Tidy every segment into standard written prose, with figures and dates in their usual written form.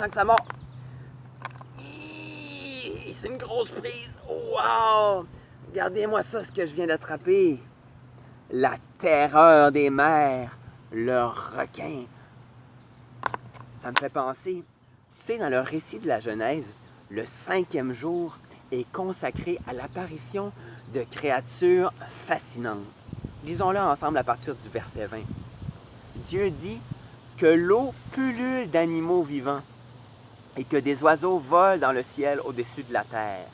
sens que ça mord. C'est une grosse prise. Wow! Regardez-moi ça, ce que je viens d'attraper. La terreur des mers, le requin. Ça me fait penser, tu sais, dans le récit de la Genèse, le 5e jour est consacré à l'apparition de créatures fascinantes. Lisons-le ensemble à partir du verset 20. Dieu dit que l'eau pullule d'animaux vivants et que des oiseaux volent dans le ciel au-dessus de la terre.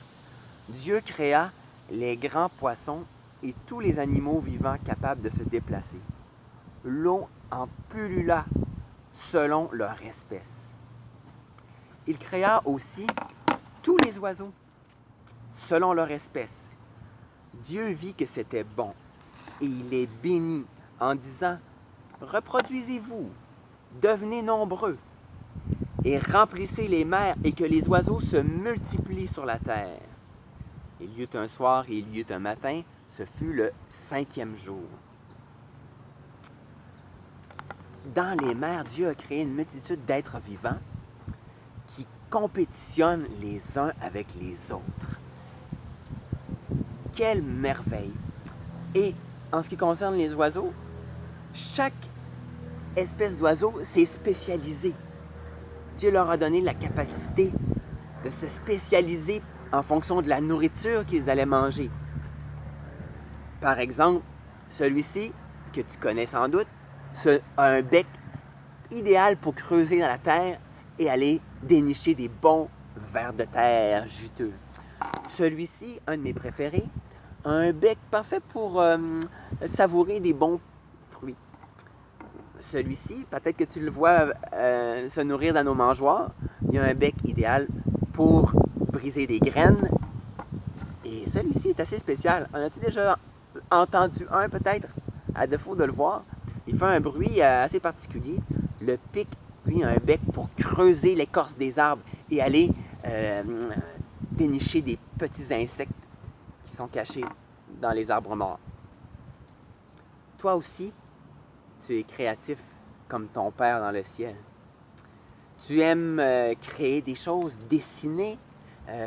Dieu créa les grands poissons et tous les animaux vivants capables de se déplacer. L'eau en pullula selon leur espèce. Il créa aussi tous les oiseaux selon leur espèce. Dieu vit que c'était bon et il les bénit en disant « Reproduisez-vous, devenez nombreux et remplissez les mers et que les oiseaux se multiplient sur la terre. » Il y eut un soir et il y eut un matin, ce fut le 5e jour. Dans les mers, Dieu a créé une multitude d'êtres vivants qui compétitionnent les uns avec les autres. Quelle merveille! Et en ce qui concerne les oiseaux, chaque espèce d'oiseau s'est spécialisée. Dieu leur a donné la capacité de se spécialiser en fonction de la nourriture qu'ils allaient manger. Par exemple, celui-ci, que tu connais sans doute, a un bec idéal pour creuser dans la terre et aller dénicher des bons vers de terre juteux. Celui-ci, un de mes préférés, a un bec parfait pour savourer des bons fruits. Celui-ci, peut-être que tu le vois se nourrir dans nos mangeoires, il a un bec idéal pour briser des graines. Et celui-ci est assez spécial. En as-tu déjà entendu un peut-être, à défaut de le voir? Il fait un bruit assez particulier. Le pic, lui, a un bec pour creuser l'écorce des arbres et aller dénicher des petits insectes qui sont cachés dans les arbres morts. Toi aussi, tu es créatif comme ton Père dans le ciel. Tu aimes créer des choses, dessiner,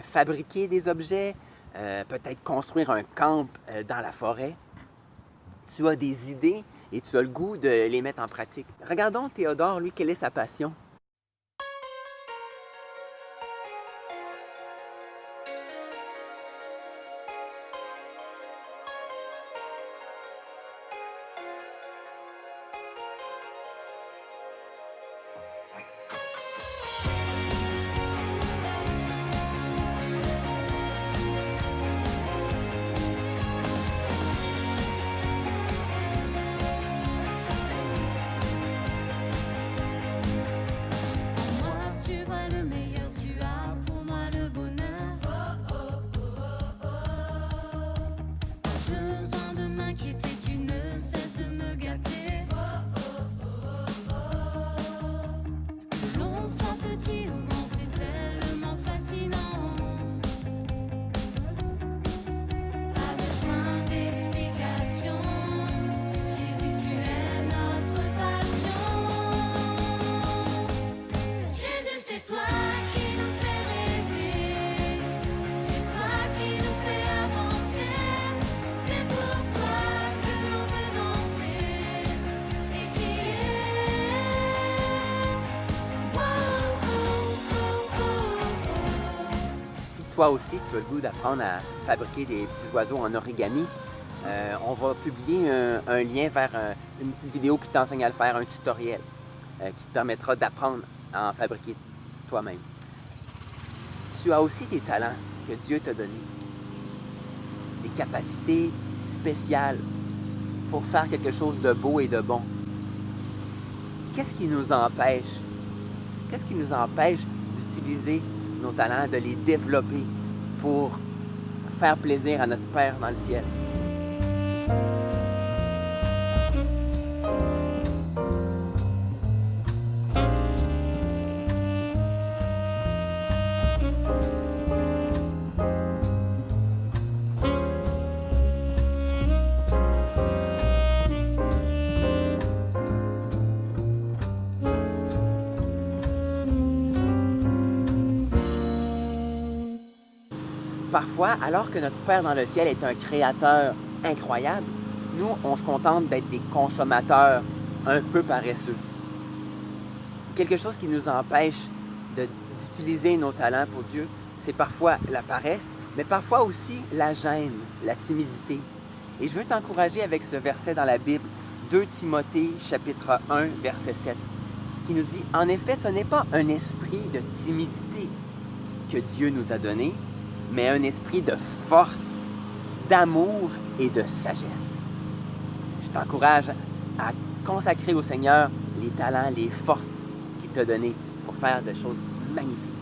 fabriquer des objets, peut-être construire un camp dans la forêt. Tu as des idées et tu as le goût de les mettre en pratique. Regardons Théodore, lui, quelle est sa passion? Toi aussi, tu as le goût d'apprendre à fabriquer des petits oiseaux en origami, on va publier un lien vers une petite vidéo qui t'enseigne à le faire, un tutoriel qui te permettra d'apprendre à en fabriquer toi-même. Tu as aussi des talents que Dieu t'a donnés, des capacités spéciales pour faire quelque chose de beau et de bon. Qu'est-ce qui nous empêche? Qu'est-ce qui nous empêche d'utiliser nos talents, de les développer pour faire plaisir à notre Père dans le ciel? parfois, alors que notre Père dans le ciel est un créateur incroyable, nous, on se contente d'être des consommateurs un peu paresseux. Quelque chose qui nous empêche d'utiliser nos talents pour Dieu, c'est parfois la paresse, mais parfois aussi la gêne, la timidité. Et je veux t'encourager avec ce verset dans la Bible, 2 Timothée, chapitre 1, verset 7, qui nous dit « En effet, ce n'est pas un esprit de timidité que Dieu nous a donné, mais un esprit de force, d'amour et de sagesse. » Je t'encourage à consacrer au Seigneur les talents, les forces qu'il t'a données pour faire des choses magnifiques.